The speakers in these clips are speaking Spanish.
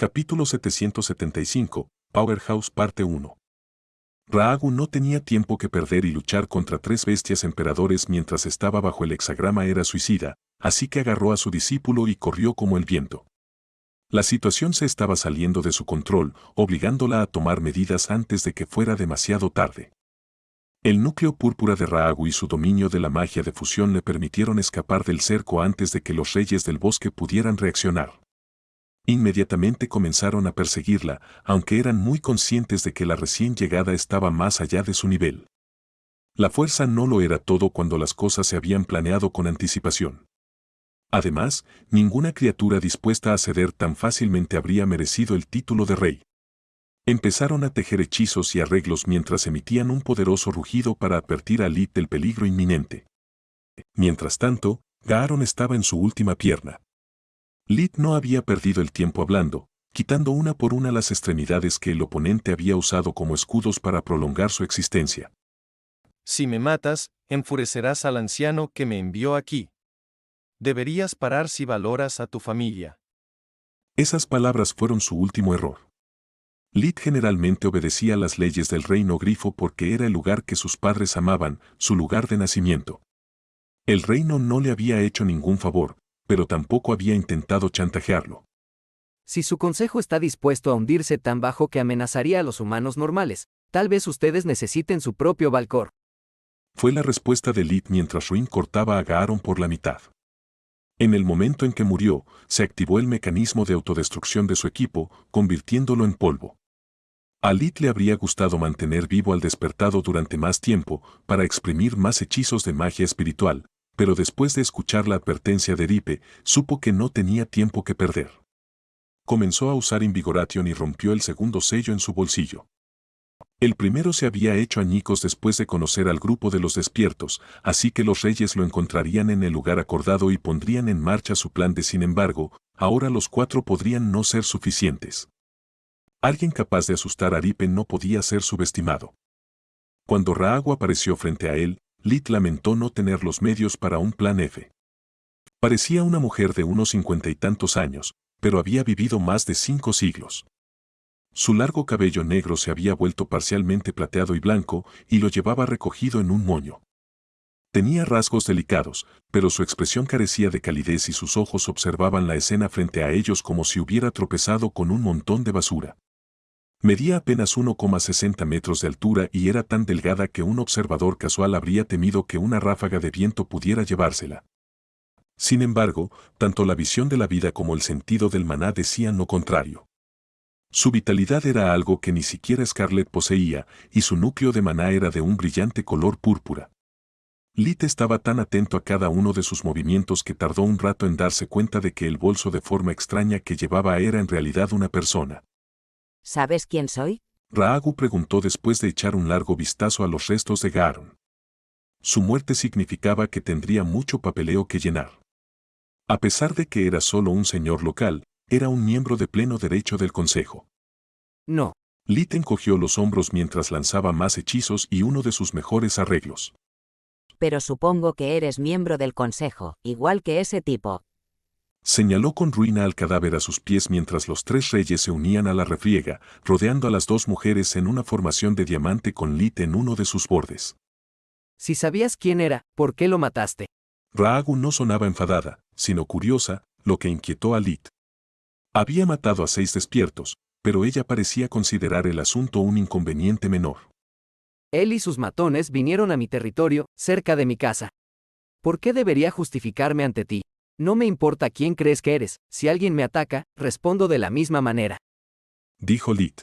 Capítulo 775, Powerhouse Parte 1. Raagu no tenía tiempo que perder y luchar contra 3 bestias emperadores mientras estaba bajo el hexagrama era suicida, así que agarró a su discípulo y corrió como el viento. La situación se estaba saliendo de su control, obligándola a tomar medidas antes de que fuera demasiado tarde. El núcleo púrpura de Raagu y su dominio de la magia de fusión le permitieron escapar del cerco antes de que los reyes del bosque pudieran reaccionar. Inmediatamente comenzaron a perseguirla, aunque eran muy conscientes de que la recién llegada estaba más allá de su nivel. La fuerza no lo era todo cuando las cosas se habían planeado con anticipación. Además, ninguna criatura dispuesta a ceder tan fácilmente habría merecido el título de rey. Empezaron a tejer hechizos y arreglos mientras emitían un poderoso rugido para advertir a Lit del peligro inminente. Mientras tanto, Gaaron estaba en su última pierna. Lit no había perdido el tiempo hablando, quitando una por una las extremidades que el oponente había usado como escudos para prolongar su existencia. Si me matas, enfurecerás al anciano que me envió aquí. Deberías parar si valoras a tu familia. Esas palabras fueron su último error. Lit generalmente obedecía las leyes del reino grifo porque era el lugar que sus padres amaban, su lugar de nacimiento. El reino no le había hecho ningún favor, pero tampoco había intentado chantajearlo. Si su consejo está dispuesto a hundirse tan bajo que amenazaría a los humanos normales, tal vez ustedes necesiten su propio Valcor. Fue la respuesta de Lit mientras Ruin cortaba a Gaaron por la mitad. En el momento en que murió, se activó el mecanismo de autodestrucción de su equipo, convirtiéndolo en polvo. A Lit le habría gustado mantener vivo al despertado durante más tiempo, para exprimir más hechizos de magia espiritual, pero después de escuchar la advertencia de Ripe, supo que no tenía tiempo que perder. Comenzó a usar Invigoration y rompió el segundo sello en su bolsillo. El primero se había hecho añicos después de conocer al grupo de los despiertos, así que los reyes lo encontrarían en el lugar acordado y pondrían en marcha su plan sin embargo, ahora los 4 podrían no ser suficientes. Alguien capaz de asustar a Ripe no podía ser subestimado. Cuando Raagu apareció frente a él, Lit lamentó no tener los medios para un plan F. Parecía una mujer de unos 50 y tantos años, pero había vivido más de 5 siglos. Su largo cabello negro se había vuelto parcialmente plateado y blanco, y lo llevaba recogido en un moño. Tenía rasgos delicados, pero su expresión carecía de calidez y sus ojos observaban la escena frente a ellos como si hubiera tropezado con un montón de basura. Medía apenas 1,60 metros de altura y era tan delgada que un observador casual habría temido que una ráfaga de viento pudiera llevársela. Sin embargo, tanto la visión de la vida como el sentido del maná decían lo contrario. Su vitalidad era algo que ni siquiera Scarlet poseía, y su núcleo de maná era de un brillante color púrpura. Lit estaba tan atento a cada uno de sus movimientos que tardó un rato en darse cuenta de que el bolso de forma extraña que llevaba era en realidad una persona. ¿Sabes quién soy? Raagu preguntó después de echar un largo vistazo a los restos de Gaaron. Su muerte significaba que tendría mucho papeleo que llenar. A pesar de que era solo un señor local, era un miembro de pleno derecho del consejo. No. Lit encogió los hombros mientras lanzaba más hechizos y uno de sus mejores arreglos. Pero supongo que eres miembro del consejo, igual que ese tipo. Señaló con ruina al cadáver a sus pies mientras los 3 reyes se unían a la refriega, rodeando a las 2 mujeres en una formación de diamante con Lit en uno de sus bordes. Si sabías quién era, ¿por qué lo mataste? Raagu no sonaba enfadada, sino curiosa, lo que inquietó a Lit. Había matado a 6 despiertos, pero ella parecía considerar el asunto un inconveniente menor. Él y sus matones vinieron a mi territorio, cerca de mi casa. ¿Por qué debería justificarme ante ti? No me importa quién crees que eres, si alguien me ataca, respondo de la misma manera. Dijo Lit.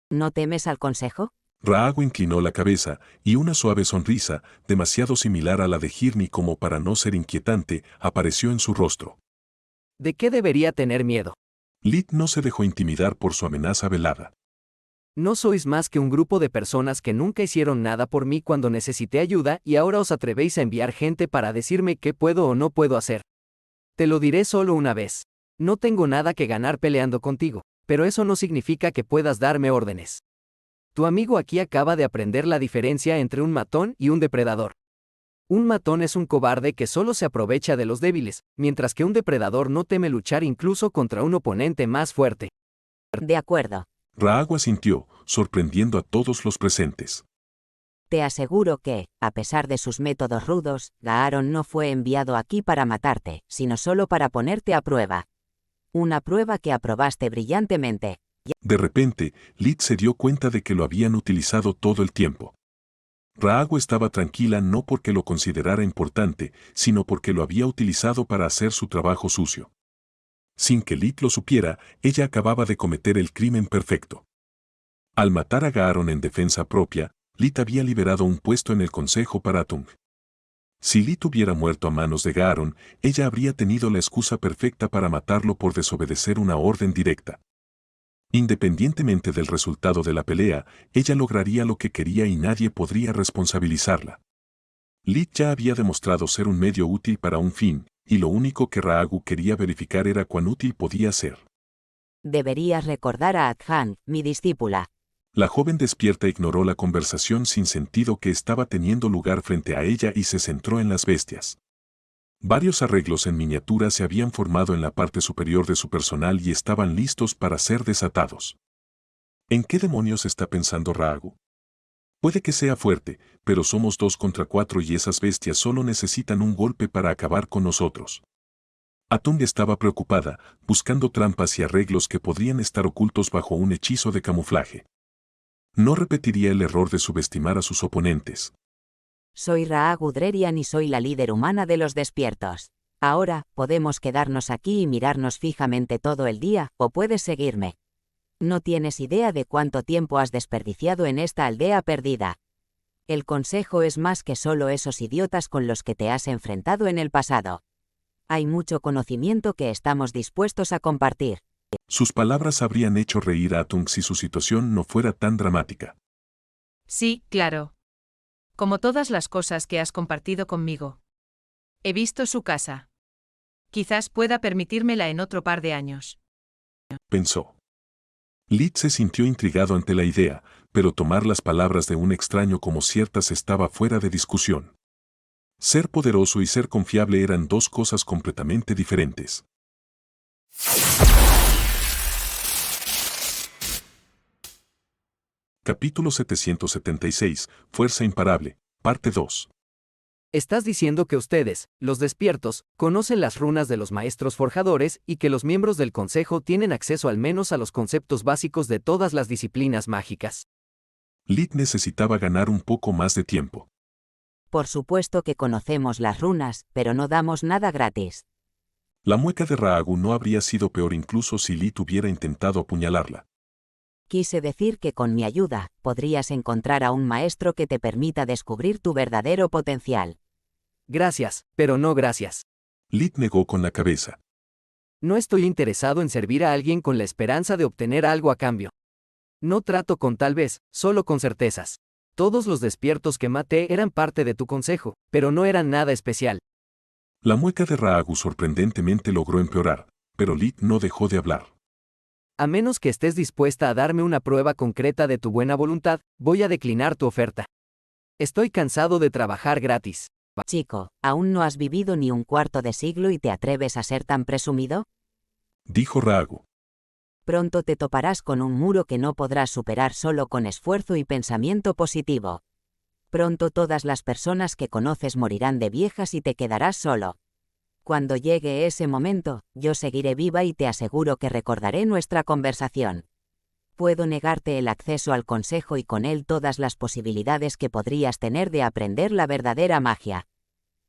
¿No temes al consejo? Raagu inclinó la cabeza, y una suave sonrisa, demasiado similar a la de Hirni como para no ser inquietante, apareció en su rostro. ¿De qué debería tener miedo? Lit no se dejó intimidar por su amenaza velada. No sois más que un grupo de personas que nunca hicieron nada por mí cuando necesité ayuda y ahora os atrevéis a enviar gente para decirme qué puedo o no puedo hacer. Te lo diré solo una vez. No tengo nada que ganar peleando contigo, pero eso no significa que puedas darme órdenes. Tu amigo aquí acaba de aprender la diferencia entre un matón y un depredador. Un matón es un cobarde que solo se aprovecha de los débiles, mientras que un depredador no teme luchar incluso contra un oponente más fuerte. De acuerdo. Rahagu asintió, sorprendiendo a todos los presentes. Te aseguro que, a pesar de sus métodos rudos, Gaaron no fue enviado aquí para matarte, sino solo para ponerte a prueba. Una prueba que aprobaste brillantemente. De repente, Lit se dio cuenta de que lo habían utilizado todo el tiempo. Rahagu estaba tranquila no porque lo considerara importante, sino porque lo había utilizado para hacer su trabajo sucio. Sin que Lit lo supiera, ella acababa de cometer el crimen perfecto. Al matar a Gaaron en defensa propia, Lit había liberado un puesto en el consejo para Atung. Si Lit hubiera muerto a manos de Gaaron, ella habría tenido la excusa perfecta para matarlo por desobedecer una orden directa. Independientemente del resultado de la pelea, ella lograría lo que quería y nadie podría responsabilizarla. Lit ya había demostrado ser un medio útil para un fin, y lo único que Rahagu quería verificar era cuán útil podía ser. Deberías recordar a Adhan, mi discípula. La joven despierta ignoró la conversación sin sentido que estaba teniendo lugar frente a ella y se centró en las bestias. Varios arreglos en miniatura se habían formado en la parte superior de su personal y estaban listos para ser desatados. ¿En qué demonios está pensando Rahagu? Puede que sea fuerte, pero somos 2 contra 4 y esas bestias solo necesitan un golpe para acabar con nosotros. Atung estaba preocupada, buscando trampas y arreglos que podrían estar ocultos bajo un hechizo de camuflaje. No repetiría el error de subestimar a sus oponentes. Soy Rahagu Drerian y soy la líder humana de los despiertos. Ahora, podemos quedarnos aquí y mirarnos fijamente todo el día, o puedes seguirme. No tienes idea de cuánto tiempo has desperdiciado en esta aldea perdida. El consejo es más que solo esos idiotas con los que te has enfrentado en el pasado. Hay mucho conocimiento que estamos dispuestos a compartir. Sus palabras habrían hecho reír a Atung si su situación no fuera tan dramática. Sí, claro. Como todas las cosas que has compartido conmigo. He visto su casa. Quizás pueda permitírmela en otro par de años. Pensó. Lit se sintió intrigado ante la idea, pero tomar las palabras de un extraño como ciertas estaba fuera de discusión. Ser poderoso y ser confiable eran 2 cosas completamente diferentes. Capítulo 776, Fuerza Imparable, parte 2. Estás diciendo que ustedes, los despiertos, conocen las runas de los maestros forjadores y que los miembros del consejo tienen acceso al menos a los conceptos básicos de todas las disciplinas mágicas. Lit necesitaba ganar un poco más de tiempo. Por supuesto que conocemos las runas, pero no damos nada gratis. La mueca de Rahagu no habría sido peor incluso si Lit hubiera intentado apuñalarla. Quise decir que con mi ayuda, podrías encontrar a un maestro que te permita descubrir tu verdadero potencial. Gracias, pero no gracias. Lit negó con la cabeza. No estoy interesado en servir a alguien con la esperanza de obtener algo a cambio. No trato con tal vez, solo con certezas. Todos los despiertos que maté eran parte de tu consejo, pero no eran nada especial. La mueca de Rahagu sorprendentemente logró empeorar, pero Lit no dejó de hablar. A menos que estés dispuesta a darme una prueba concreta de tu buena voluntad, voy a declinar tu oferta. Estoy cansado de trabajar gratis. Chico, ¿aún no has vivido ni un cuarto de siglo y te atreves a ser tan presumido? Dijo Rahagu. Pronto te toparás con un muro que no podrás superar solo con esfuerzo y pensamiento positivo. Pronto todas las personas que conoces morirán de viejas y te quedarás solo. Cuando llegue ese momento, yo seguiré viva y te aseguro que recordaré nuestra conversación. Puedo negarte el acceso al consejo y con él todas las posibilidades que podrías tener de aprender la verdadera magia.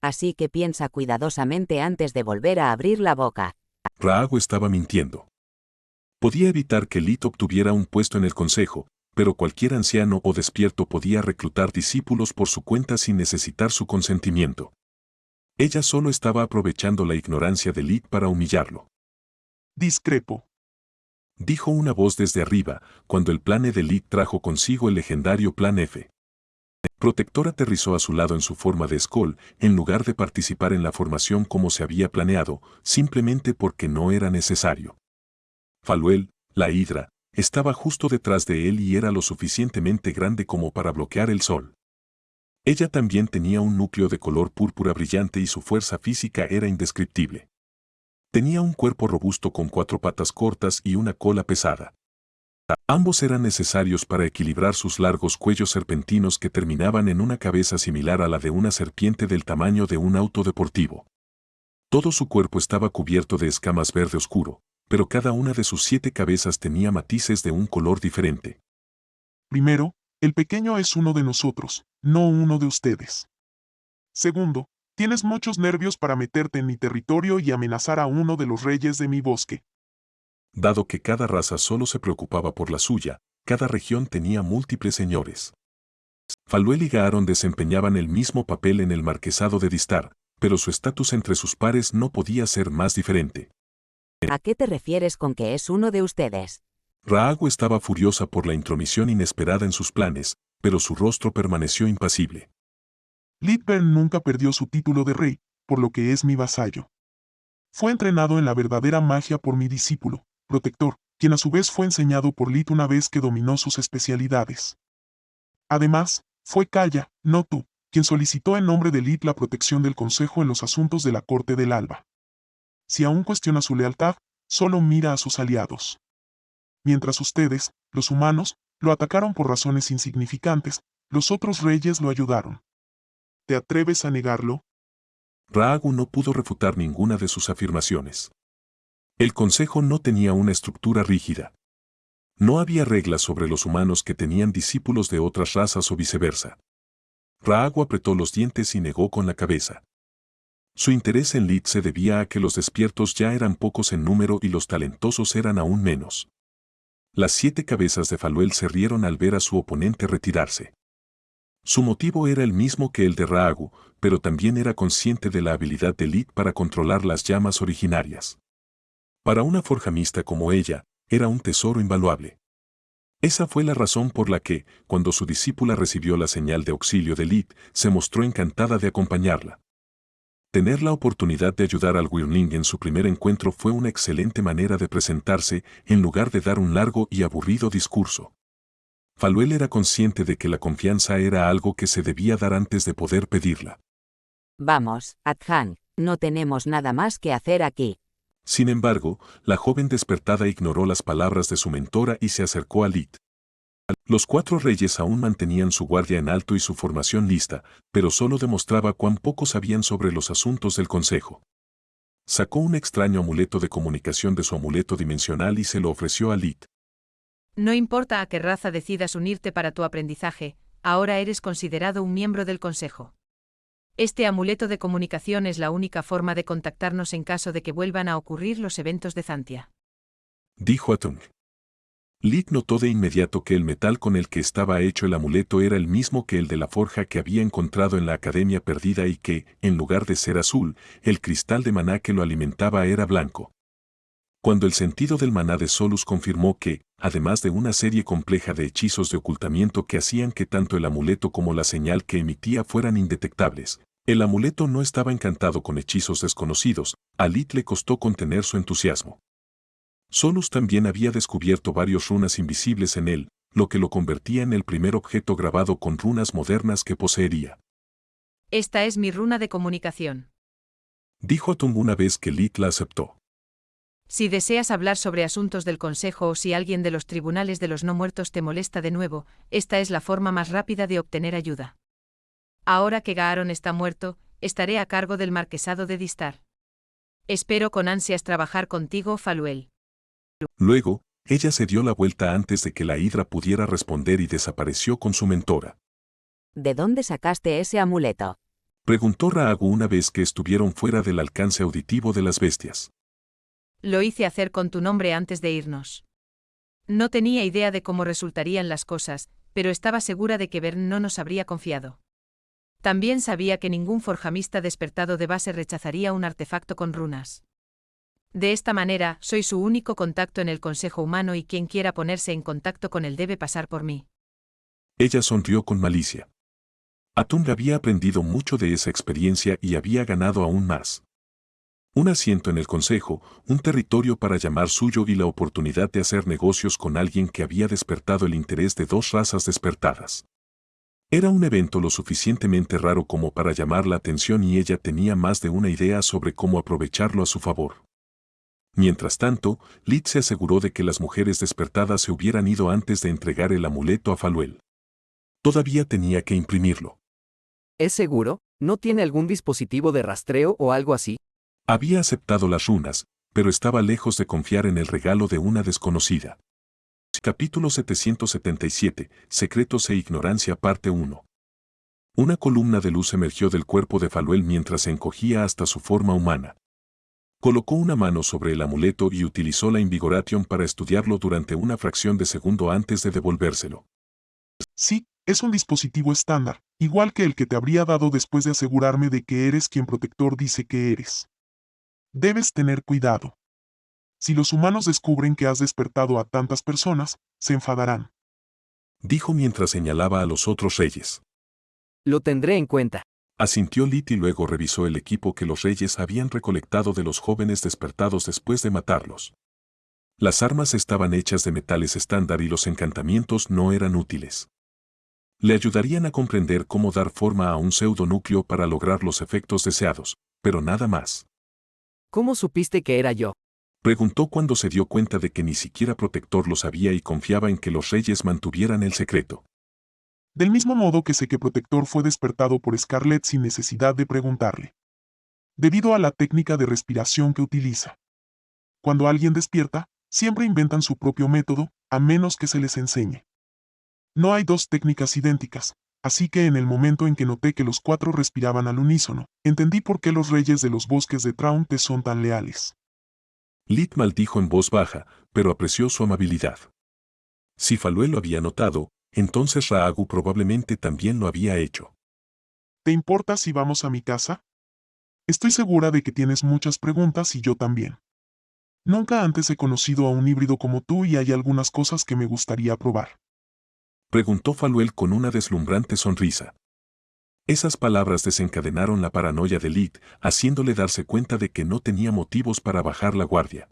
Así que piensa cuidadosamente antes de volver a abrir la boca. Rahagu estaba mintiendo. Podía evitar que Lit obtuviera un puesto en el consejo, pero cualquier anciano o despierto podía reclutar discípulos por su cuenta sin necesitar su consentimiento. Ella solo estaba aprovechando la ignorancia de Lit para humillarlo. Discrepo. Dijo una voz desde arriba, cuando el plan E de Lit trajo consigo el legendario Plan F. Protector aterrizó a su lado en su forma de Skoll, en lugar de participar en la formación como se había planeado, simplemente porque no era necesario. Faluel, la hidra, estaba justo detrás de él y era lo suficientemente grande como para bloquear el sol. Ella también tenía un núcleo de color púrpura brillante y su fuerza física era indescriptible. Tenía un cuerpo robusto con 4 patas cortas y una cola pesada. Ambos eran necesarios para equilibrar sus largos cuellos serpentinos que terminaban en una cabeza similar a la de una serpiente del tamaño de un auto deportivo. Todo su cuerpo estaba cubierto de escamas verde oscuro, pero cada una de sus 7 cabezas tenía matices de un color diferente. Primero, el pequeño es uno de nosotros, no uno de ustedes. Segundo, tienes muchos nervios para meterte en mi territorio y amenazar a uno de los reyes de mi bosque. Dado que cada raza solo se preocupaba por la suya, cada región tenía múltiples señores. Faluel y Gaaron desempeñaban el mismo papel en el marquesado de Distar, pero su estatus entre sus pares no podía ser más diferente. ¿A qué te refieres con que es uno de ustedes? Raagu estaba furiosa por la intromisión inesperada en sus planes, pero su rostro permaneció impasible. Lidbern nunca perdió su título de rey, por lo que es mi vasallo. Fue entrenado en la verdadera magia por mi discípulo, Protector, quien a su vez fue enseñado por Lid una vez que dominó sus especialidades. Además, fue Kaya, no tú, quien solicitó en nombre de Lid la protección del Consejo en los asuntos de la Corte del Alba. Si aún cuestiona su lealtad, solo mira a sus aliados. Mientras ustedes, los humanos, lo atacaron por razones insignificantes, los otros reyes lo ayudaron. ¿Te atreves a negarlo? Raagu no pudo refutar ninguna de sus afirmaciones. El consejo no tenía una estructura rígida. No había reglas sobre los humanos que tenían discípulos de otras razas o viceversa. Raagu apretó los dientes y negó con la cabeza. Su interés en Lid se debía a que los despiertos ya eran pocos en número y los talentosos eran aún menos. Las 7 cabezas de Faluel se rieron al ver a su oponente retirarse. Su motivo era el mismo que el de Raagu, pero también era consciente de la habilidad de Lid para controlar las llamas originarias. Para una forjamista como ella, era un tesoro invaluable. Esa fue la razón por la que, cuando su discípula recibió la señal de auxilio de Lid, se mostró encantada de acompañarla. Tener la oportunidad de ayudar al Wyrmling en su primer encuentro fue una excelente manera de presentarse, en lugar de dar un largo y aburrido discurso. Faluel era consciente de que la confianza era algo que se debía dar antes de poder pedirla. Vamos, Adhan, no tenemos nada más que hacer aquí. Sin embargo, la joven despertada ignoró las palabras de su mentora y se acercó a Lid. Los 4 reyes aún mantenían su guardia en alto y su formación lista, pero solo demostraba cuán poco sabían sobre los asuntos del consejo. Sacó un extraño amuleto de comunicación de su amuleto dimensional y se lo ofreció a Lid. No importa a qué raza decidas unirte para tu aprendizaje, ahora eres considerado un miembro del consejo. Este amuleto de comunicación es la única forma de contactarnos en caso de que vuelvan a ocurrir los eventos de Zantia. Dijo Atung. Lid notó de inmediato que el metal con el que estaba hecho el amuleto era el mismo que el de la forja que había encontrado en la Academia Perdida y que, en lugar de ser azul, el cristal de maná que lo alimentaba era blanco. Cuando el sentido del maná de Solus confirmó que, además de una serie compleja de hechizos de ocultamiento que hacían que tanto el amuleto como la señal que emitía fueran indetectables, el amuleto no estaba encantado con hechizos desconocidos, a Lid le costó contener su entusiasmo. Solus también había descubierto varios runas invisibles en él, lo que lo convertía en el primer objeto grabado con runas modernas que poseería. Esta es mi runa de comunicación. Dijo Atung una vez que Lid la aceptó. Si deseas hablar sobre asuntos del Consejo o si alguien de los tribunales de los no muertos te molesta de nuevo, esta es la forma más rápida de obtener ayuda. Ahora que Gaaron está muerto, estaré a cargo del marquesado de Distar. Espero con ansias trabajar contigo, Faluel. Luego, ella se dio la vuelta antes de que la hidra pudiera responder y desapareció con su mentora. ¿De dónde sacaste ese amuleto? Preguntó Raagu una vez que estuvieron fuera del alcance auditivo de las bestias. Lo hice hacer con tu nombre antes de irnos. No tenía idea de cómo resultarían las cosas, pero estaba segura de que Bern no nos habría confiado. También sabía que ningún forjamista despertado de base rechazaría un artefacto con runas. De esta manera, soy su único contacto en el Consejo Humano y quien quiera ponerse en contacto con él debe pasar por mí. Ella sonrió con malicia. Atung había aprendido mucho de esa experiencia y había ganado aún más. Un asiento en el Consejo, un territorio para llamar suyo y la oportunidad de hacer negocios con alguien que había despertado el interés de 2 razas despertadas. Era un evento lo suficientemente raro como para llamar la atención y ella tenía más de una idea sobre cómo aprovecharlo a su favor. Mientras tanto, Lit se aseguró de que las mujeres despertadas se hubieran ido antes de entregar el amuleto a Faluel. Todavía tenía que imprimirlo. ¿Es seguro? ¿No tiene algún dispositivo de rastreo o algo así? Había aceptado las runas, pero estaba lejos de confiar en el regalo de una desconocida. Capítulo 777, Secretos e Ignorancia Parte 1. Una columna de luz emergió del cuerpo de Faluel mientras se encogía hasta su forma humana. Colocó una mano sobre el amuleto y utilizó la Invigoration para estudiarlo durante una fracción de segundo antes de devolvérselo. Sí, es un dispositivo estándar, igual que el que te habría dado después de asegurarme de que eres quien Protector dice que eres. Debes tener cuidado. Si los humanos descubren que has despertado a tantas personas, se enfadarán. Dijo mientras señalaba a los otros reyes. Lo tendré en cuenta. Asintió Lit y luego revisó el equipo que los reyes habían recolectado de los jóvenes despertados después de matarlos. Las armas estaban hechas de metales estándar y los encantamientos no eran útiles. Le ayudarían a comprender cómo dar forma a un pseudonúcleo para lograr los efectos deseados, pero nada más. ¿Cómo supiste que era yo? Preguntó cuando se dio cuenta de que ni siquiera Protector lo sabía y confiaba en que los reyes mantuvieran el secreto. Del mismo modo que sé que Protector fue despertado por Scarlet sin necesidad de preguntarle. Debido a la técnica de respiración que utiliza. Cuando alguien despierta, siempre inventan su propio método, a menos que se les enseñe. No hay dos técnicas idénticas, así que en el momento en que noté que los cuatro respiraban al unísono, entendí por qué los reyes de los bosques de Traun te son tan leales. Lit maldijo en voz baja, pero apreció su amabilidad. Si Faluel lo había notado, entonces Raagu probablemente también lo había hecho. ¿Te importa si vamos a mi casa? Estoy segura de que tienes muchas preguntas y yo también. Nunca antes he conocido a un híbrido como tú y hay algunas cosas que me gustaría probar. Preguntó Faluel con una deslumbrante sonrisa. Esas palabras desencadenaron la paranoia de Lit, haciéndole darse cuenta de que no tenía motivos para bajar la guardia.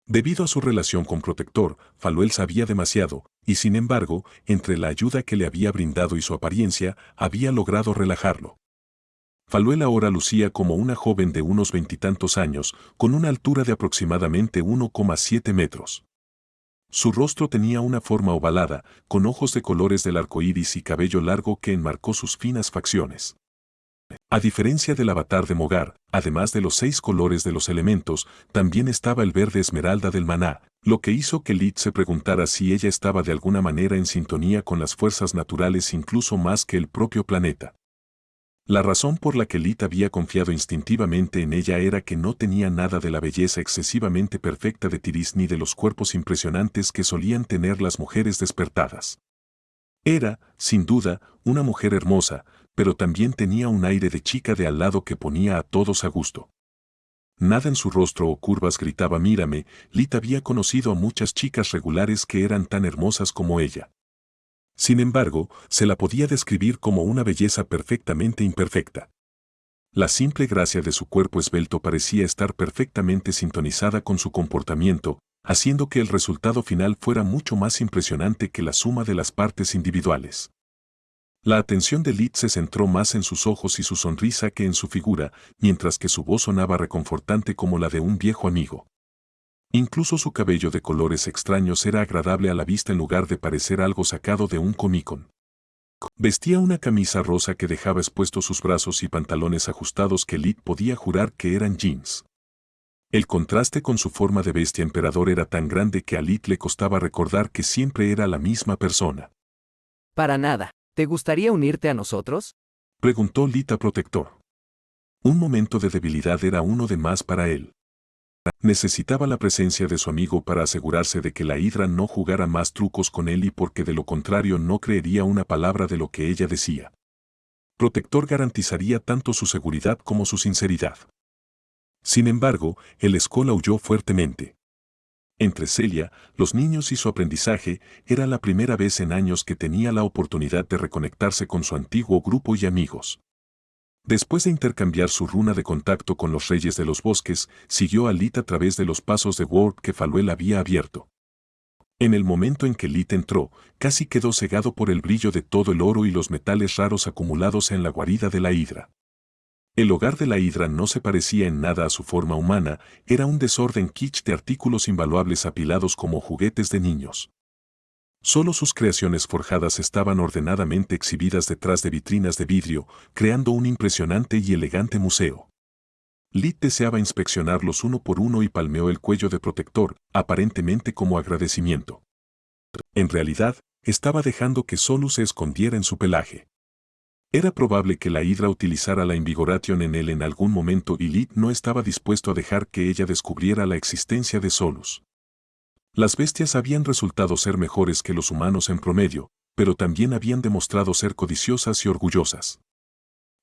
Debido a su relación con Protector, Faluel sabía demasiado, y sin embargo, entre la ayuda que le había brindado y su apariencia, había logrado relajarlo. Faluel ahora lucía como una joven de unos veintitantos años, con una altura de aproximadamente 1,7 metros. Su rostro tenía una forma ovalada, con ojos de colores del arco iris y cabello largo que enmarcó sus finas facciones. A diferencia del avatar de Mogar, además de los 6 colores de los elementos, también estaba el verde esmeralda del maná, lo que hizo que Lit se preguntara si ella estaba de alguna manera en sintonía con las fuerzas naturales incluso más que el propio planeta. La razón por la que Lit había confiado instintivamente en ella era que no tenía nada de la belleza excesivamente perfecta de Tiris ni de los cuerpos impresionantes que solían tener las mujeres despertadas. Era, sin duda, una mujer hermosa, pero también tenía un aire de chica de al lado que ponía a todos a gusto. Nada en su rostro o curvas gritaba mírame, Lit había conocido a muchas chicas regulares que eran tan hermosas como ella. Sin embargo, se la podía describir como una belleza perfectamente imperfecta. La simple gracia de su cuerpo esbelto parecía estar perfectamente sintonizada con su comportamiento, haciendo que el resultado final fuera mucho más impresionante que la suma de las partes individuales. La atención de Lit se centró más en sus ojos y su sonrisa que en su figura, mientras que su voz sonaba reconfortante como la de un viejo amigo. Incluso su cabello de colores extraños era agradable a la vista en lugar de parecer algo sacado de un Comic-Con. Vestía una camisa rosa que dejaba expuestos sus brazos y pantalones ajustados que Lit podía jurar que eran jeans. El contraste con su forma de bestia emperador era tan grande que a Lit le costaba recordar que siempre era la misma persona. Para nada. ¿Te gustaría unirte a nosotros? Preguntó Lit a Protector. Un momento de debilidad era uno de más para él. Necesitaba la presencia de su amigo para asegurarse de que la Hidra no jugara más trucos con él y porque de lo contrario no creería una palabra de lo que ella decía. Protector garantizaría tanto su seguridad como su sinceridad. Sin embargo, el Skoll aulló fuertemente. Entre Celia, los niños y su aprendizaje, era la primera vez en años que tenía la oportunidad de reconectarse con su antiguo grupo y amigos. Después de intercambiar su runa de contacto con los reyes de los bosques, siguió a Lit a través de los pasos de Ward que Faluel había abierto. En el momento en que Lit entró, casi quedó cegado por el brillo de todo el oro y los metales raros acumulados en la guarida de la Hidra. El hogar de la hidra no se parecía en nada a su forma humana, era un desorden kitsch de artículos invaluables apilados como juguetes de niños. Solo sus creaciones forjadas estaban ordenadamente exhibidas detrás de vitrinas de vidrio, creando un impresionante y elegante museo. Lid deseaba inspeccionarlos uno por uno y palmeó el cuello de Protector, aparentemente como agradecimiento. En realidad, estaba dejando que Solus se escondiera en su pelaje. Era probable que la hidra utilizara la Invigoration en él en algún momento y Lid no estaba dispuesto a dejar que ella descubriera la existencia de Solus. Las bestias habían resultado ser mejores que los humanos en promedio, pero también habían demostrado ser codiciosas y orgullosas.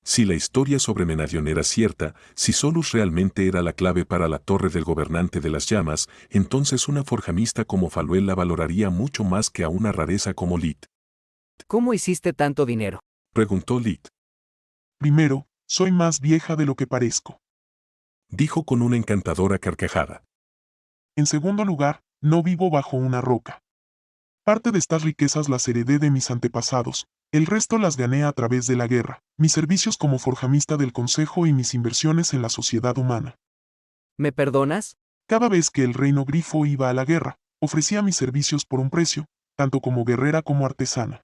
Si la historia sobre Menadion era cierta, si Solus realmente era la clave para la torre del gobernante de las llamas, entonces una forjamista como Faluel la valoraría mucho más que a una rareza como Lid. ¿Cómo hiciste tanto dinero? Preguntó Lid. Primero, soy más vieja de lo que parezco. Dijo con una encantadora carcajada. En segundo lugar, no vivo bajo una roca. Parte de estas riquezas las heredé de mis antepasados, el resto las gané a través de la guerra, mis servicios como forjamista del Consejo y mis inversiones en la sociedad humana. ¿Me perdonas? Cada vez que el reino grifo iba a la guerra, ofrecía mis servicios por un precio, tanto como guerrera como artesana.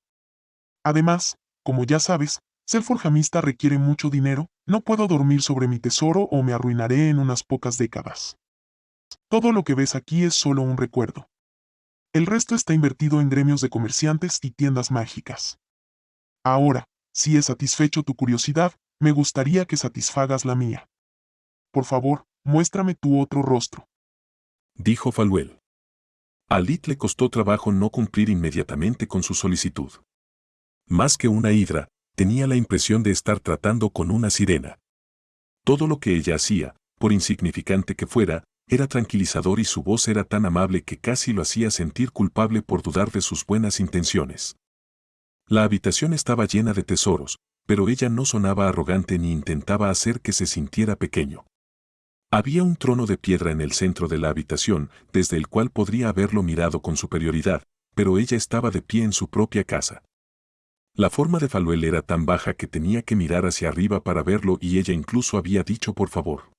Además, como ya sabes, ser forjamista requiere mucho dinero, no puedo dormir sobre mi tesoro o me arruinaré en unas pocas décadas. Todo lo que ves aquí es solo un recuerdo. El resto está invertido en gremios de comerciantes y tiendas mágicas. Ahora, si he satisfecho tu curiosidad, me gustaría que satisfagas la mía. Por favor, muéstrame tu otro rostro. Dijo Faluel. A Lid le costó trabajo no cumplir inmediatamente con su solicitud. Más que una hidra, tenía la impresión de estar tratando con una sirena. Todo lo que ella hacía, por insignificante que fuera, era tranquilizador y su voz era tan amable que casi lo hacía sentir culpable por dudar de sus buenas intenciones. La habitación estaba llena de tesoros, pero ella no sonaba arrogante ni intentaba hacer que se sintiera pequeño. Había un trono de piedra en el centro de la habitación, desde el cual podría haberlo mirado con superioridad, pero ella estaba de pie en su propia casa. La forma de Faluel era tan baja que tenía que mirar hacia arriba para verlo y ella incluso había dicho por favor.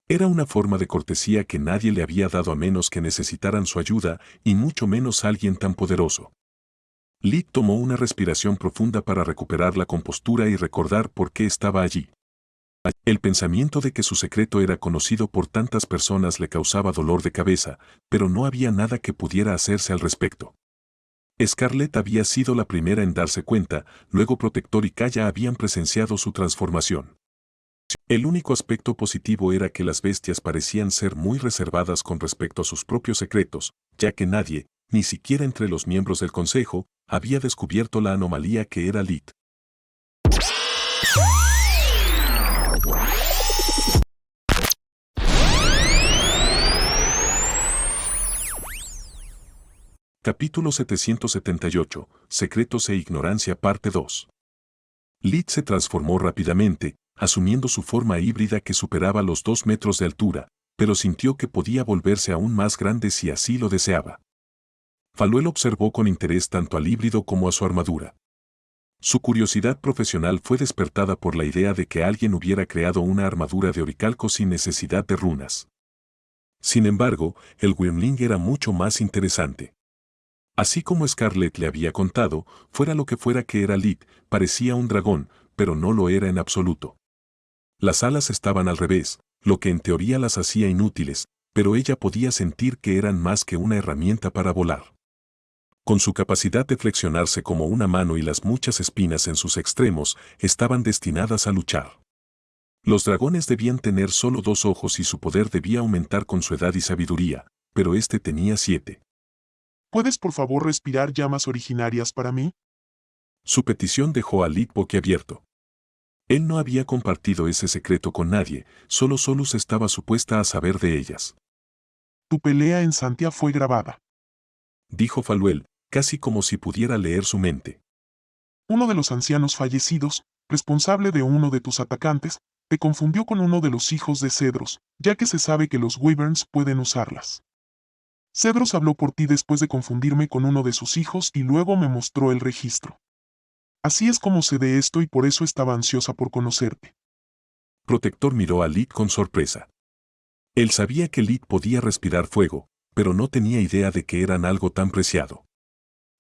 Era una forma de cortesía que nadie le había dado a menos que necesitaran su ayuda, y mucho menos alguien tan poderoso. Lid tomó una respiración profunda para recuperar la compostura y recordar por qué estaba allí. El pensamiento de que su secreto era conocido por tantas personas le causaba dolor de cabeza, pero no había nada que pudiera hacerse al respecto. Scarlett había sido la primera en darse cuenta, luego Protector y Kaya habían presenciado su transformación. El único aspecto positivo era que las bestias parecían ser muy reservadas con respecto a sus propios secretos, ya que nadie, ni siquiera entre los miembros del Consejo, había descubierto la anomalía que era Lid. Capítulo 778, Secretos e Ignorancia Parte 2. Lid se transformó rápidamente, asumiendo su forma híbrida que superaba los 2 metros de altura, pero sintió que podía volverse aún más grande si así lo deseaba. Faluel observó con interés tanto al híbrido como a su armadura. Su curiosidad profesional fue despertada por la idea de que alguien hubiera creado una armadura de oricalco sin necesidad de runas. Sin embargo, el Wyrmling era mucho más interesante. Así como Scarlett le había contado, fuera lo que fuera que era Lid, parecía un dragón, pero no lo era en absoluto. Las alas estaban al revés, lo que en teoría las hacía inútiles, pero ella podía sentir que eran más que una herramienta para volar. Con su capacidad de flexionarse como una mano y las muchas espinas en sus extremos, estaban destinadas a luchar. Los dragones debían tener solo 2 ojos y su poder debía aumentar con su edad y sabiduría, pero este tenía 7. ¿Puedes por favor respirar llamas originarias para mí? Su petición dejó a Lid boquiabierto. Él no había compartido ese secreto con nadie, solo Solus estaba supuesta a saber de ellas. Tu pelea en Santia fue grabada. Dijo Faluel, casi como si pudiera leer su mente. Uno de los ancianos fallecidos, responsable de uno de tus atacantes, te confundió con uno de los hijos de Cedros, ya que se sabe que los Wyverns pueden usarlas. Cedros habló por ti después de confundirme con uno de sus hijos y luego me mostró el registro. Así es como sé de esto y por eso estaba ansiosa por conocerte. Protector miró a Lit con sorpresa. Él sabía que Lit podía respirar fuego, pero no tenía idea de que eran algo tan preciado.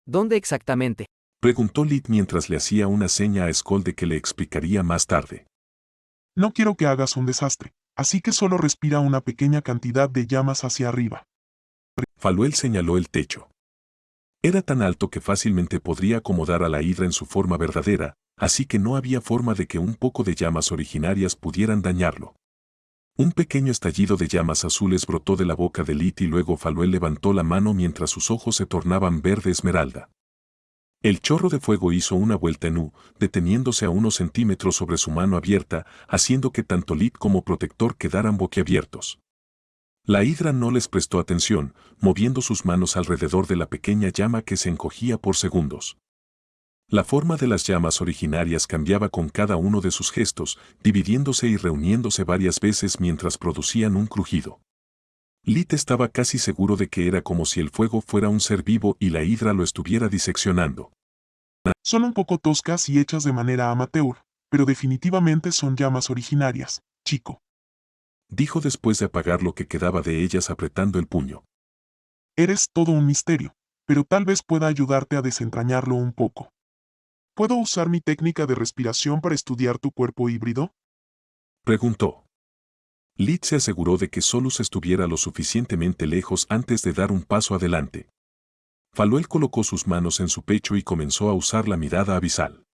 ¿Dónde exactamente? Preguntó Lit mientras le hacía una seña a Skoll de que le explicaría más tarde. No quiero que hagas un desastre, así que solo respira una pequeña cantidad de llamas hacia arriba. Faluel señaló el techo. Era tan alto que fácilmente podría acomodar a la hidra en su forma verdadera, así que no había forma de que un poco de llamas originarias pudieran dañarlo. Un pequeño estallido de llamas azules brotó de la boca de Lit y luego Faluel levantó la mano mientras sus ojos se tornaban verde esmeralda. El chorro de fuego hizo una vuelta en U, deteniéndose a unos centímetros sobre su mano abierta, haciendo que tanto Lit como Protector quedaran boquiabiertos. La hidra no les prestó atención, moviendo sus manos alrededor de la pequeña llama que se encogía por segundos. La forma de las llamas originarias cambiaba con cada uno de sus gestos, dividiéndose y reuniéndose varias veces mientras producían un crujido. Lit estaba casi seguro de que era como si el fuego fuera un ser vivo y la hidra lo estuviera diseccionando. Son un poco toscas y hechas de manera amateur, pero definitivamente son llamas originarias, chico. Dijo después de apagar lo que quedaba de ellas apretando el puño. Eres todo un misterio, pero tal vez pueda ayudarte a desentrañarlo un poco. ¿Puedo usar mi técnica de respiración para estudiar tu cuerpo híbrido? Preguntó. Lit se aseguró de que Solus estuviera lo suficientemente lejos antes de dar un paso adelante. Faluel colocó sus manos en su pecho y comenzó a usar la mirada abisal.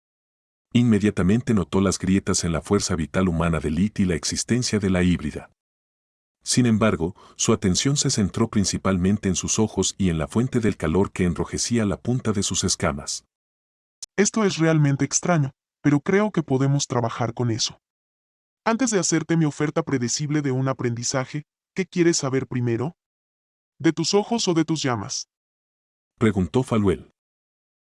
Inmediatamente notó las grietas en la fuerza vital humana de Lit y la existencia de la híbrida. Sin embargo, su atención se centró principalmente en sus ojos y en la fuente del calor que enrojecía la punta de sus escamas. Esto es realmente extraño, pero creo que podemos trabajar con eso. Antes de hacerte mi oferta predecible de un aprendizaje, ¿qué quieres saber primero? ¿De tus ojos o de tus llamas? Preguntó Faluel.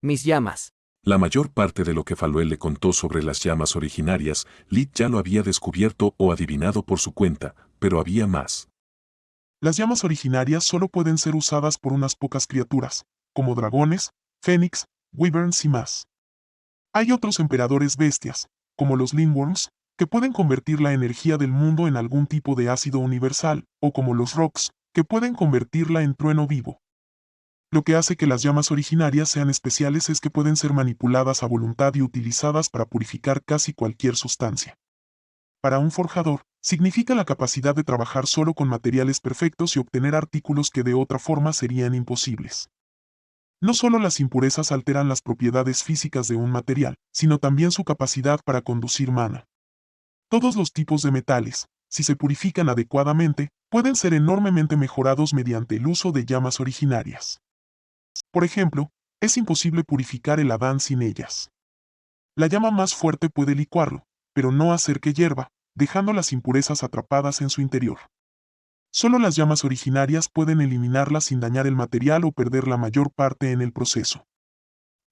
Mis llamas. La mayor parte de lo que Faluel le contó sobre las llamas originarias, Lit ya lo había descubierto o adivinado por su cuenta, pero había más. Las llamas originarias solo pueden ser usadas por unas pocas criaturas, como dragones, fénix, wyverns y más. Hay otros emperadores bestias, como los Lindworms, que pueden convertir la energía del mundo en algún tipo de ácido universal, o como los Rocks, que pueden convertirla en trueno vivo. Lo que hace que las llamas originarias sean especiales es que pueden ser manipuladas a voluntad y utilizadas para purificar casi cualquier sustancia. Para un forjador, significa la capacidad de trabajar solo con materiales perfectos y obtener artículos que de otra forma serían imposibles. No solo las impurezas alteran las propiedades físicas de un material, sino también su capacidad para conducir mana. Todos los tipos de metales, si se purifican adecuadamente, pueden ser enormemente mejorados mediante el uso de llamas originarias. Por ejemplo, es imposible purificar el Adán sin ellas. La llama más fuerte puede licuarlo, pero no hacer que hierva, dejando las impurezas atrapadas en su interior. Solo las llamas originarias pueden eliminarlas sin dañar el material o perder la mayor parte en el proceso.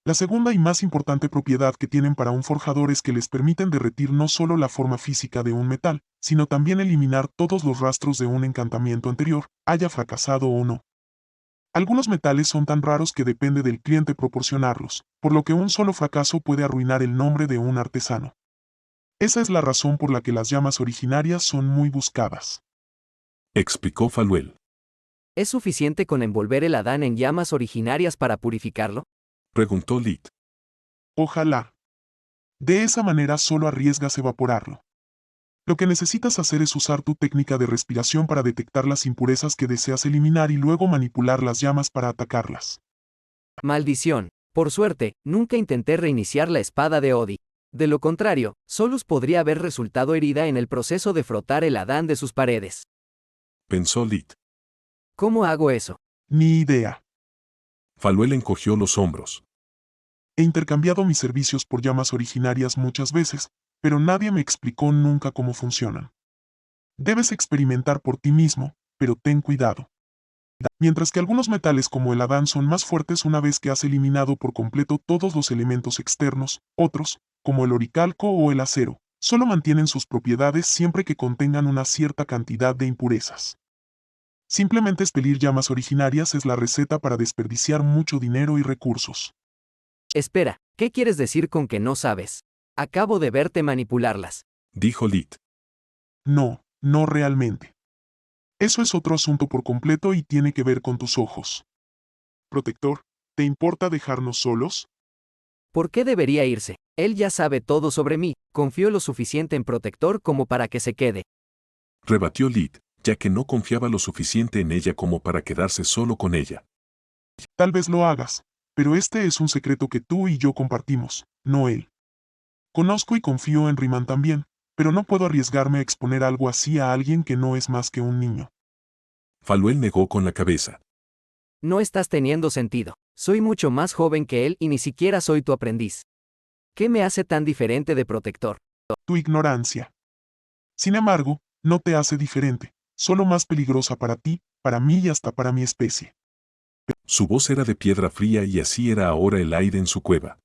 La segunda y más importante propiedad que tienen para un forjador es que les permiten derretir no solo la forma física de un metal, sino también eliminar todos los rastros de un encantamiento anterior, haya fracasado o no. Algunos metales son tan raros que depende del cliente proporcionarlos, por lo que un solo fracaso puede arruinar el nombre de un artesano. Esa es la razón por la que las llamas originarias son muy buscadas. Explicó Faluel. ¿Es suficiente con envolver el Adán en llamas originarias para purificarlo? Preguntó Lit. Ojalá. De esa manera solo arriesgas evaporarlo. Lo que necesitas hacer es usar tu técnica de respiración para detectar las impurezas que deseas eliminar y luego manipular las llamas para atacarlas. Maldición. Por suerte, nunca intenté reiniciar la espada de Odi. De lo contrario, Solus podría haber resultado herida en el proceso de frotar el Adán de sus paredes. Pensó Lit. ¿Cómo hago eso? Ni idea. Faluel encogió los hombros. He intercambiado mis servicios por llamas originarias muchas veces, pero nadie me explicó nunca cómo funcionan. Debes experimentar por ti mismo, pero ten cuidado. Mientras que algunos metales como el Adán son más fuertes una vez que has eliminado por completo todos los elementos externos, otros, como el oricalco o el acero, solo mantienen sus propiedades siempre que contengan una cierta cantidad de impurezas. Simplemente expelir llamas originarias es la receta para desperdiciar mucho dinero y recursos. Espera, ¿qué quieres decir con que no sabes? Acabo de verte manipularlas. Dijo Lit. No, no realmente. Eso es otro asunto por completo y tiene que ver con tus ojos. Protector, ¿te importa dejarnos solos? ¿Por qué debería irse? Él ya sabe todo sobre mí, confío lo suficiente en Protector como para que se quede. Rebatió Lid, ya que no confiaba lo suficiente en ella como para quedarse solo con ella. Tal vez lo hagas, pero este es un secreto que tú y yo compartimos, no él. Conozco y confío en Riman también, pero no puedo arriesgarme a exponer algo así a alguien que no es más que un niño. Faluel negó con la cabeza. No estás teniendo sentido. Soy mucho más joven que él y ni siquiera soy tu aprendiz. ¿Qué me hace tan diferente de Protector? Tu ignorancia. Sin embargo, no te hace diferente, solo más peligrosa para ti, para mí y hasta para mi especie. Su voz era de piedra fría y así era ahora el aire en su cueva.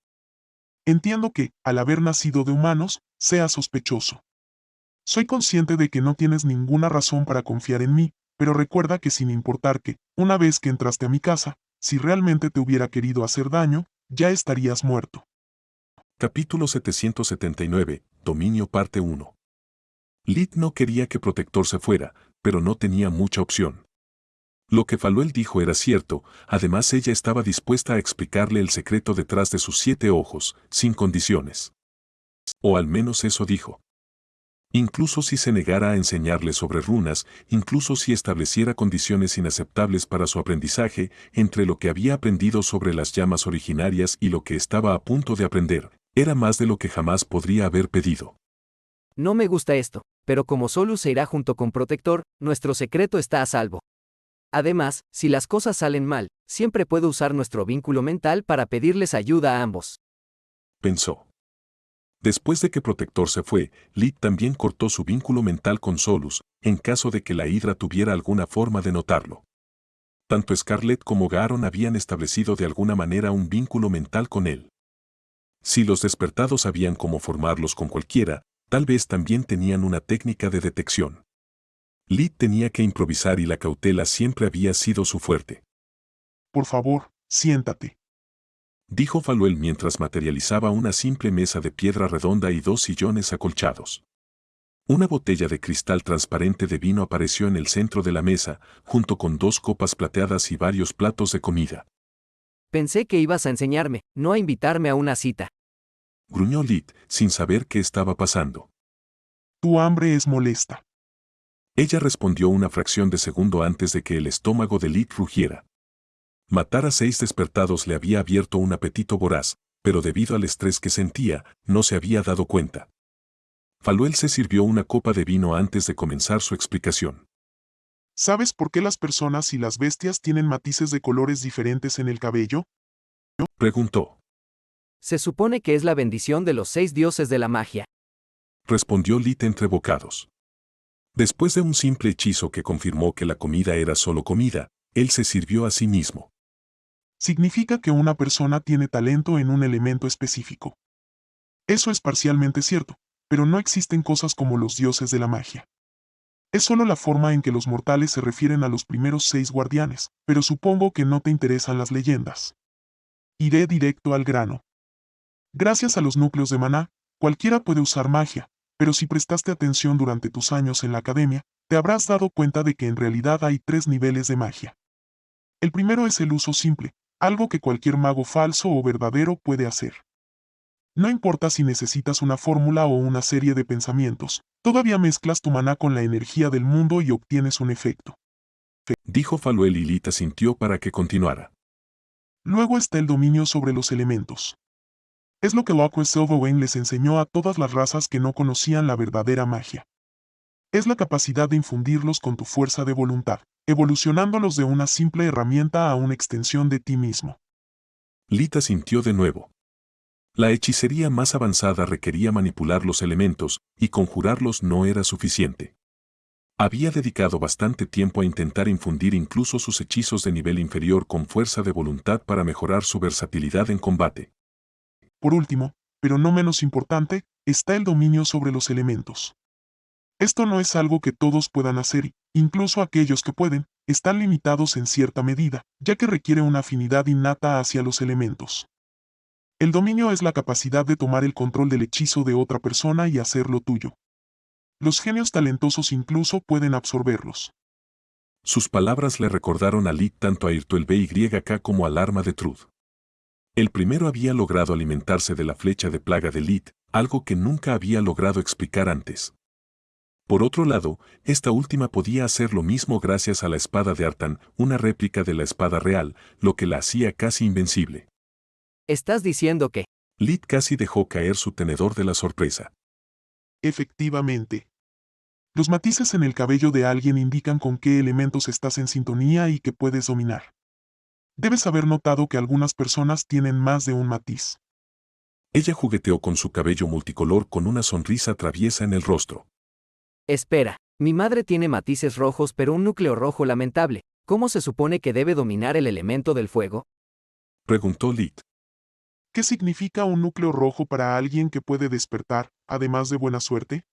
Entiendo que, al haber nacido de humanos, seas sospechoso. Soy consciente de que no tienes ninguna razón para confiar en mí, pero recuerda que sin importar que, una vez que entraste a mi casa, si realmente te hubiera querido hacer daño, ya estarías muerto. Capítulo 779, Dominio parte 1. Lid no quería que Protector se fuera, pero no tenía mucha opción. Lo que Faluel dijo era cierto, además ella estaba dispuesta a explicarle el secreto detrás de sus 7 ojos, sin condiciones. O al menos eso dijo. Incluso si se negara a enseñarle sobre runas, incluso si estableciera condiciones inaceptables para su aprendizaje, entre lo que había aprendido sobre las llamas originarias y lo que estaba a punto de aprender, era más de lo que jamás podría haber pedido. No me gusta esto, pero como Solus se irá junto con Protector, nuestro secreto está a salvo. Además, si las cosas salen mal, siempre puedo usar nuestro vínculo mental para pedirles ayuda a ambos. Pensó. Después de que Protector se fue, Lid también cortó su vínculo mental con Solus, en caso de que la Hidra tuviera alguna forma de notarlo. Tanto Scarlet como Garon habían establecido de alguna manera un vínculo mental con él. Si los despertados sabían cómo formarlos con cualquiera, tal vez también tenían una técnica de detección. Lid tenía que improvisar y la cautela siempre había sido su fuerte. Por favor, siéntate. Dijo Faluel mientras materializaba una simple mesa de piedra redonda y 2 sillones acolchados. Una botella de cristal transparente de vino apareció en el centro de la mesa, junto con 2 copas plateadas y varios platos de comida. Pensé que ibas a enseñarme, no a invitarme a una cita. Gruñó Lid, sin saber qué estaba pasando. Tu hambre es molesta. Ella respondió una fracción de segundo antes de que el estómago de Lid rugiera. Matar a 6 despertados le había abierto un apetito voraz, pero debido al estrés que sentía, no se había dado cuenta. Faluel se sirvió una copa de vino antes de comenzar su explicación. ¿Sabes por qué las personas y las bestias tienen matices de colores diferentes en el cabello? Preguntó. Se supone que es la bendición de los 6 dioses de la magia. Respondió Lid entre bocados. Después de un simple hechizo que confirmó que la comida era solo comida, él se sirvió a sí mismo. Significa que una persona tiene talento en un elemento específico. Eso es parcialmente cierto, pero no existen cosas como los dioses de la magia. Es solo la forma en que los mortales se refieren a los primeros 6 guardianes, pero supongo que no te interesan las leyendas. Iré directo al grano. Gracias a los núcleos de maná, cualquiera puede usar magia, pero si prestaste atención durante tus años en la academia, te habrás dado cuenta de que en realidad hay 3 niveles de magia. El primero es el uso simple, algo que cualquier mago falso o verdadero puede hacer. No importa si necesitas una fórmula o una serie de pensamientos, todavía mezclas tu maná con la energía del mundo y obtienes un efecto. Dijo Faluel y Lid asintió para que continuara. Luego está el dominio sobre los elementos. Es lo que Locke Silverwayne les enseñó a todas las razas que no conocían la verdadera magia. Es la capacidad de infundirlos con tu fuerza de voluntad, evolucionándolos de una simple herramienta a una extensión de ti mismo. Lid asintió de nuevo. La hechicería más avanzada requería manipular los elementos, y conjurarlos no era suficiente. Había dedicado bastante tiempo a intentar infundir incluso sus hechizos de nivel inferior con fuerza de voluntad para mejorar su versatilidad en combate. Por último, pero no menos importante, está el dominio sobre los elementos. Esto no es algo que todos puedan hacer y, incluso aquellos que pueden, están limitados en cierta medida, ya que requiere una afinidad innata hacia los elementos. El dominio es la capacidad de tomar el control del hechizo de otra persona y hacerlo tuyo. Los genios talentosos incluso pueden absorberlos. Sus palabras le recordaron a Lit tanto a Irtuel BYK como al arma de Truth. El primero había logrado alimentarse de la flecha de plaga de Lit, algo que nunca había logrado explicar antes. Por otro lado, esta última podía hacer lo mismo gracias a la espada de Artan, una réplica de la espada real, lo que la hacía casi invencible. ¿Estás diciendo que Lit casi dejó caer su tenedor de la sorpresa. Efectivamente. Los matices en el cabello de alguien indican con qué elementos estás en sintonía y que puedes dominar. Debes haber notado que algunas personas tienen más de un matiz. Ella jugueteó con su cabello multicolor con una sonrisa traviesa en el rostro. Espera, mi madre tiene matices rojos pero un núcleo rojo lamentable. ¿Cómo se supone que debe dominar el elemento del fuego? Preguntó Lit. ¿Qué significa un núcleo rojo para alguien que puede despertar, además de buena suerte?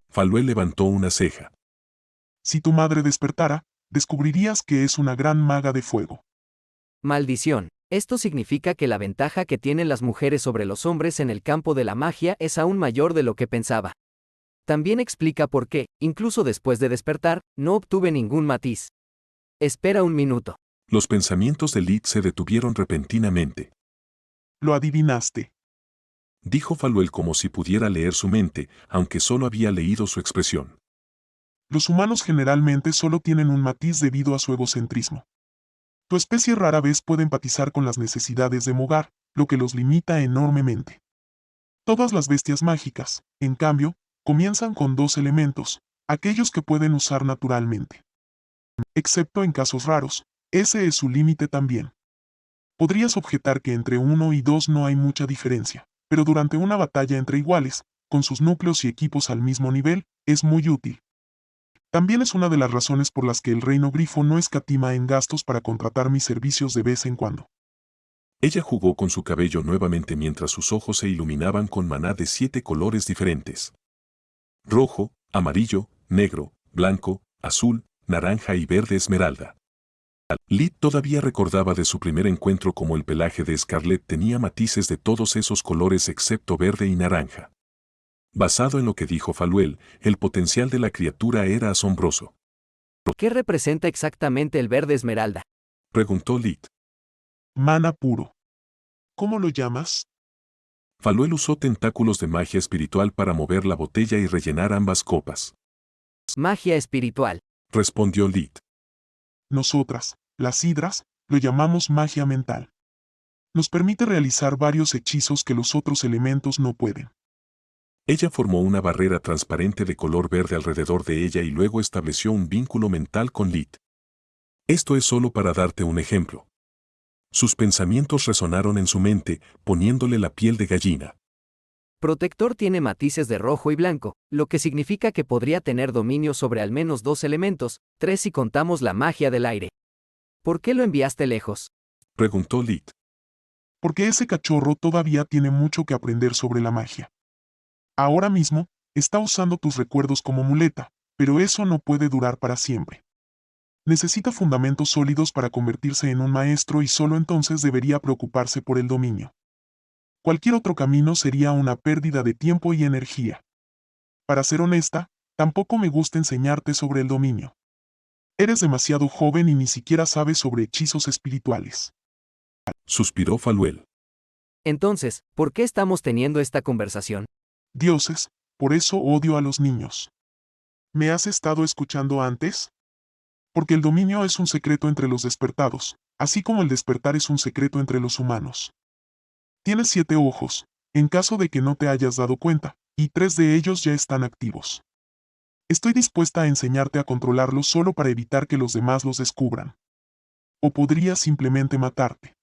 Faluel levantó una ceja. Si tu madre despertara, descubrirías que es una gran maga de fuego. Maldición. Esto significa que la ventaja que tienen las mujeres sobre los hombres en el campo de la magia es aún mayor de lo que pensaba. También explica por qué, incluso después de despertar, no obtuve ningún matiz. Espera un minuto. Los pensamientos de Lit se detuvieron repentinamente. Lo adivinaste. Dijo Faluel como si pudiera leer su mente, aunque solo había leído su expresión. Los humanos generalmente solo tienen un matiz debido a su egocentrismo. Tu especie rara vez puede empatizar con las necesidades de Mogar, lo que los limita enormemente. Todas las bestias mágicas, en cambio, comienzan con 2 elementos, aquellos que pueden usar naturalmente. Excepto en casos raros, ese es su límite también. Podrías objetar que entre 1 y 2 no hay mucha diferencia, pero durante una batalla entre iguales, con sus núcleos y equipos al mismo nivel, es muy útil. También es una de las razones por las que el Reino Grifo no escatima en gastos para contratar mis servicios de vez en cuando. Ella jugó con su cabello nuevamente mientras sus ojos se iluminaban con maná de 7 colores diferentes. Rojo, amarillo, negro, blanco, azul, naranja y verde esmeralda. Lit todavía recordaba de su primer encuentro como el pelaje de Scarlett tenía matices de todos esos colores excepto verde y naranja. Basado en lo que dijo Faluel, el potencial de la criatura era asombroso. ¿Qué representa exactamente el verde esmeralda? Preguntó Lit. Mana puro. ¿Cómo lo llamas? Faluel usó tentáculos de magia espiritual para mover la botella y rellenar ambas copas. Magia espiritual. Respondió Lit. Nosotras, las hidras, lo llamamos magia mental. Nos permite realizar varios hechizos que los otros elementos no pueden. Ella formó una barrera transparente de color verde alrededor de ella y luego estableció un vínculo mental con Lit. Esto es solo para darte un ejemplo. Sus pensamientos resonaron en su mente, poniéndole la piel de gallina. Protector tiene matices de rojo y blanco, lo que significa que podría tener dominio sobre al menos 2 elementos, 3 si contamos la magia del aire. ¿Por qué lo enviaste lejos? Preguntó Lit. Porque ese cachorro todavía tiene mucho que aprender sobre la magia. Ahora mismo, está usando tus recuerdos como muleta, pero eso no puede durar para siempre. Necesita fundamentos sólidos para convertirse en un maestro y solo entonces debería preocuparse por el dominio. Cualquier otro camino sería una pérdida de tiempo y energía. Para ser honesta, tampoco me gusta enseñarte sobre el dominio. Eres demasiado joven y ni siquiera sabes sobre hechizos espirituales. Suspiró Faluel. Entonces, ¿por qué estamos teniendo esta conversación? Dioses, por eso odio a los niños. ¿Me has estado escuchando antes? Porque el dominio es un secreto entre los despertados, así como el despertar es un secreto entre los humanos. Tienes 7 ojos, en caso de que no te hayas dado cuenta, y 3 de ellos ya están activos. Estoy dispuesta a enseñarte a controlarlos solo para evitar que los demás los descubran. O podría simplemente matarte.